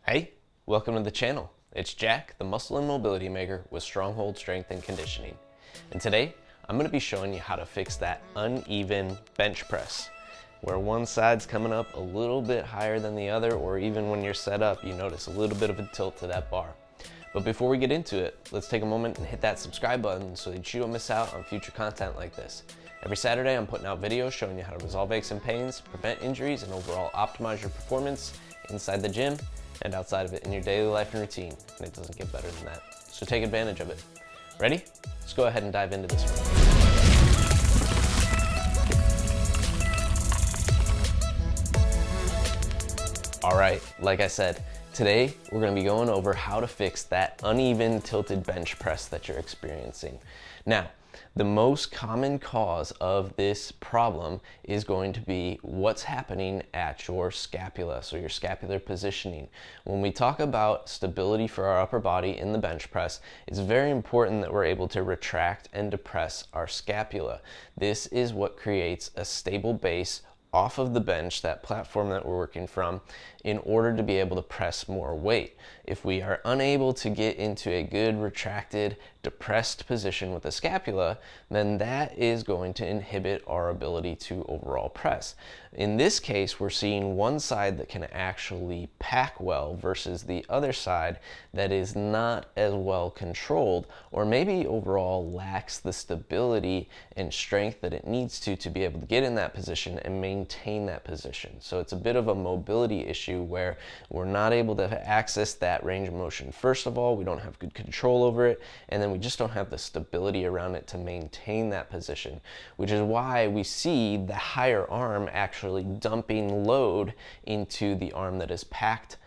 Hey, welcome to the channel. It's Jack, the muscle and mobility maker with Stronghold Strength and Conditioning. And today, I'm gonna be showing you how to fix that uneven bench press, where one side's coming up a little bit higher than the other, or even when you're set up, you notice a little bit of a tilt to that bar. But before we get into it, let's take a moment and hit that subscribe button so that you don't miss out on future content like this. Every Saturday, I'm putting out videos showing you how to resolve aches and pains, prevent injuries, and overall optimize your performance inside the gym and outside of it in your daily life and routine, and it doesn't get better than that. So take advantage of it. Ready? Let's go ahead and dive into this one. All right, like I said, today we're gonna be going over how to fix that uneven tilted bench press that you're experiencing. Now, the most common cause of this problem is going to be what's happening at your scapula, so your scapular positioning. When we talk about stability for our upper body in the bench press, it's very important that we're able to retract and depress our scapula. This is what creates a stable base off of the bench, that platform that we're working from, in order to be able to press more weight. If we are unable to get into a good retracted, depressed position with the scapula, then that is going to inhibit our ability to overall press. In this case, we're seeing one side that can actually pack well versus the other side that is not as well controlled, or maybe overall lacks the stability and strength that it needs to be able to get in that position and maintain that position. So it's a bit of a mobility issue where we're not able to access that range of motion. First of all, we don't have good control over it, and then we just don't have the stability around it to maintain that position, which is why we see the higher arm actually dumping load into the arm that is packed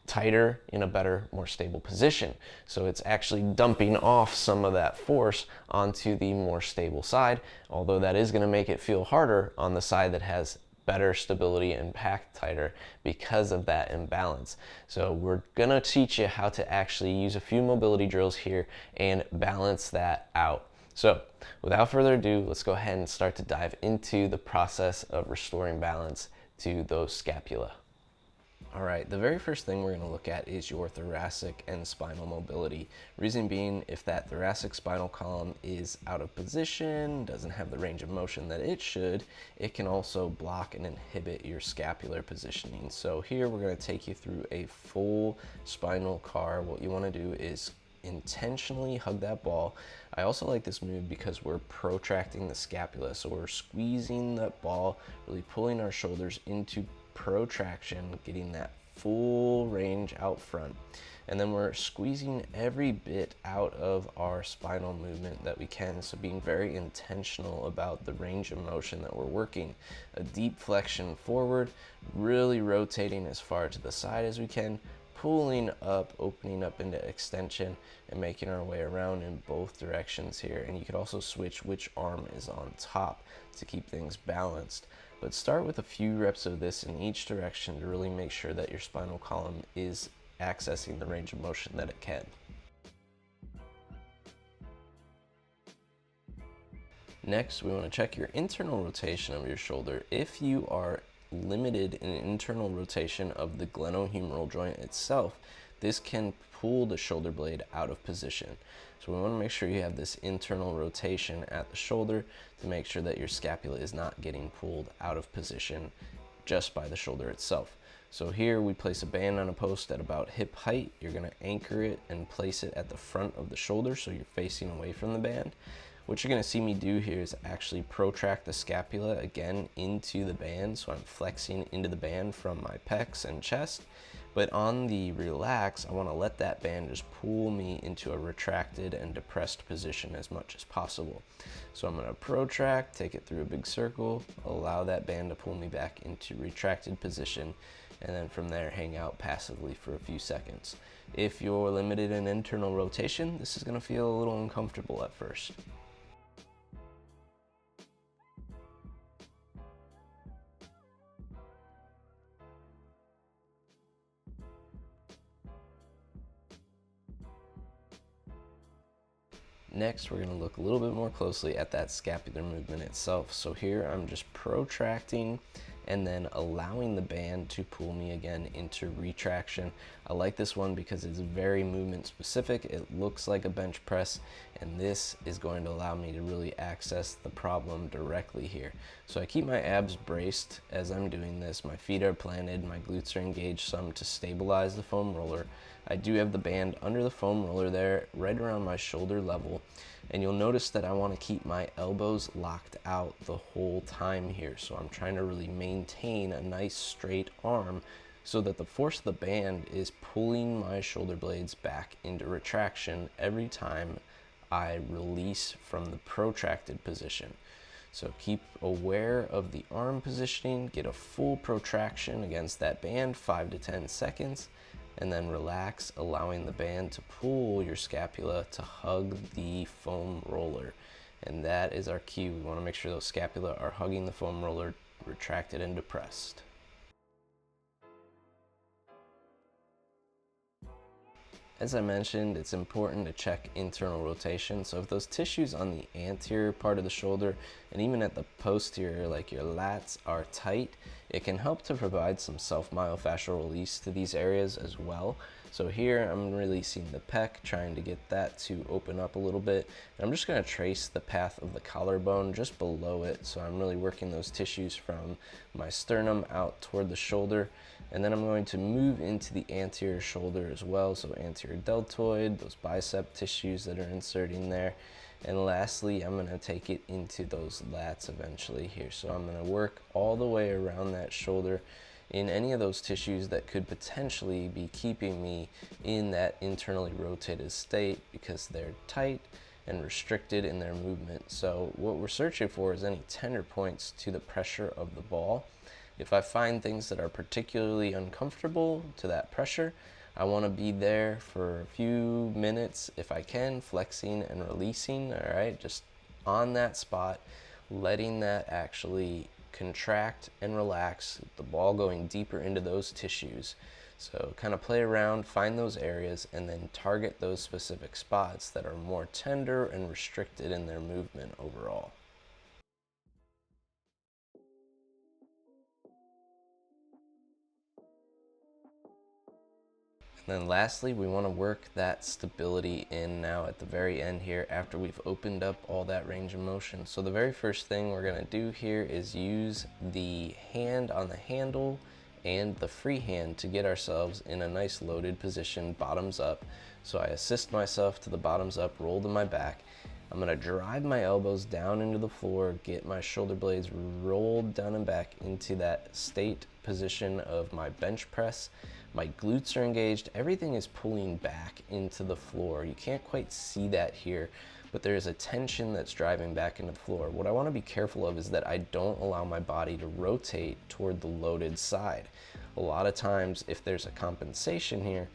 tighter in a better, more stable position. So it's actually dumping off some of that force onto the more stable side, although that is going to make it feel harder on the side that has better stability and packed tighter because of that imbalance. So we're gonna teach you how to actually use a few mobility drills here and balance that out. So without further ado, let's go ahead and start to dive into the process of restoring balance to those scapula. All right, the very first thing we're going to look at is your thoracic and spinal mobility. Reason being, if that thoracic spinal column is out of position, doesn't have the range of motion that it should, it can also block and inhibit your scapular positioning. So here we're going to take you through a full spinal car. What you want to do is intentionally hug that ball. I also like this move because we're protracting the scapula, so we're squeezing that ball, really pulling our shoulders into protraction, getting that full range out front, and then we're squeezing every bit out of our spinal movement that we can, so being very intentional about the range of motion that we're working. A deep flexion forward, really rotating as far to the side as we can, pulling up, opening up into extension, and making our way around in both directions here. And you could also switch which arm is on top to keep things balanced. But start with a few reps of this in each direction to really make sure that your spinal column is accessing the range of motion that it can. Next, we want to check your internal rotation of your shoulder. If you are limited in internal rotation of the glenohumeral joint itself, this can pull the shoulder blade out of position. So we want to make sure you have this internal rotation at the shoulder to make sure that your scapula is not getting pulled out of position just by the shoulder itself. So here we place a band on a post at about hip height. You're going to anchor it and place it at the front of the shoulder so you're facing away from the band. What you're going to see me do here is actually protract the scapula again into the band, so I'm flexing into the band from my pecs and chest. But on the relax, I want to let that band just pull me into a retracted and depressed position as much as possible. So I'm going to protract, take it through a big circle, allow that band to pull me back into retracted position, and then from there hang out passively for a few seconds. If you're limited in internal rotation, this is going to feel a little uncomfortable at first. Next, we're going to look a little bit more closely at that scapular movement itself. So here I'm just protracting and then allowing the band to pull me again into retraction. I like this one because it's very movement specific. It looks like a bench press, and this is going to allow me to really access the problem directly here. So I keep my abs braced as I'm doing this. My feet are planted, my glutes are engaged some to stabilize the foam roller. I do have the band under the foam roller there, right around my shoulder level. And you'll notice that I want to keep my elbows locked out the whole time here. So I'm trying to really maintain a nice straight arm so that the force of the band is pulling my shoulder blades back into retraction every time I release from the protracted position. So keep aware of the arm positioning, get a full protraction against that band, 5 to 10 seconds, and then relax, allowing the band to pull your scapula to hug the foam roller. And that is our cue. We want to make sure those scapula are hugging the foam roller, retracted and depressed. As I mentioned, it's important to check internal rotation. So if those tissues on the anterior part of the shoulder and even at the posterior, like your lats, are tight, it can help to provide some self-myofascial release to these areas as well. So here I'm releasing the pec, trying to get that to open up a little bit. And I'm just going to trace the path of the collarbone just below it. So I'm really working those tissues from my sternum out toward the shoulder. And then I'm going to move into the anterior shoulder as well. So anterior deltoid, those bicep tissues that are inserting there. And lastly, I'm going to take it into those lats eventually here. So I'm going to work all the way around that shoulder in any of those tissues that could potentially be keeping me in that internally rotated state because they're tight and restricted in their movement. So what we're searching for is any tender points to the pressure of the ball. If I find things that are particularly uncomfortable to that pressure, I want to be there for a few minutes if I can, flexing and releasing, all right, just on that spot, letting that actually contract and relax, the ball going deeper into those tissues. So kind of play around, find those areas, and then target those specific spots that are more tender and restricted in their movement overall. And then lastly, we want to work that stability in now at the very end here after we've opened up all that range of motion. So the very first thing we're going to do here is use the hand on the handle and the free hand to get ourselves in a nice loaded position, bottoms up. So I assist myself to the bottoms up, roll to my back. I'm going to drive my elbows down into the floor, get my shoulder blades rolled down and back into that state position of my bench press. My glutes are engaged, everything is pulling back into the floor. You can't quite see that here, but there is a tension that's driving back into the floor. What I want to be careful of is that I don't allow my body to rotate toward the loaded side. A lot of times, if there's a compensation here,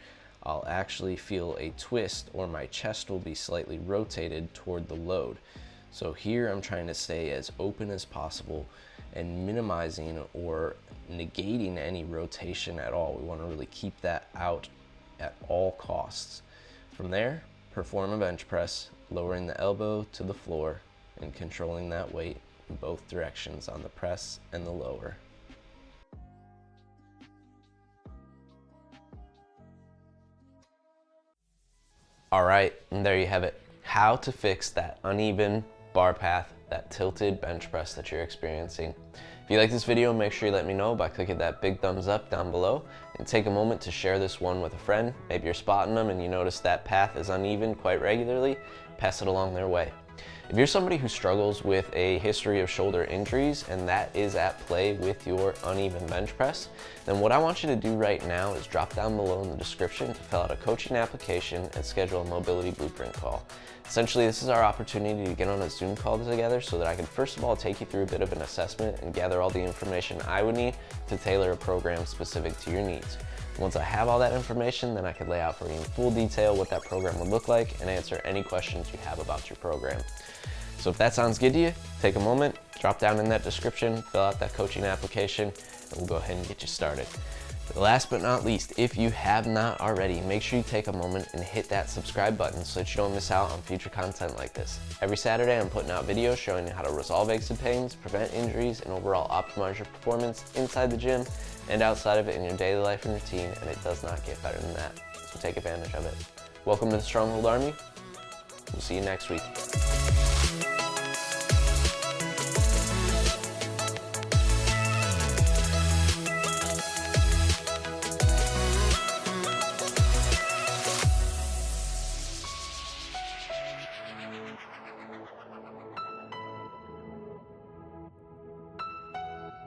I'll actually feel a twist or my chest will be slightly rotated toward the load. So here I'm trying to stay as open as possible and minimizing or negating any rotation at all. We want to really keep that out at all costs. From there, perform a bench press, lowering the elbow to the floor and controlling that weight in both directions on the press and the lower. All right, and there you have it. How to fix that uneven bar path, that tilted bench press that you're experiencing. If you like this video, make sure you let me know by clicking that big thumbs up down below, and take a moment to share this one with a friend. Maybe you're spotting them and you notice that path is uneven quite regularly, pass it along their way. If you're somebody who struggles with a history of shoulder injuries and that is at play with your uneven bench press, then what I want you to do right now is drop down below in the description to fill out a coaching application and schedule a mobility blueprint call. Essentially, this is our opportunity to get on a Zoom call together so that I can first of all take you through a bit of an assessment and gather all the information I would need to tailor a program specific to your needs. Once I have all that information, then I can lay out for you in full detail what that program would look like and answer any questions you have about your program. So if that sounds good to you, take a moment, drop down in that description, fill out that coaching application, and we'll go ahead and get you started. Last but not least, if you have not already, make sure you take a moment and hit that subscribe button so that you don't miss out on future content like this. Every Saturday, I'm putting out videos showing you how to resolve aches and pains, prevent injuries, and overall optimize your performance inside the gym and outside of it in your daily life and routine, and it does not get better than that. So take advantage of it. Welcome to the Stronghold Army. We'll see you next week.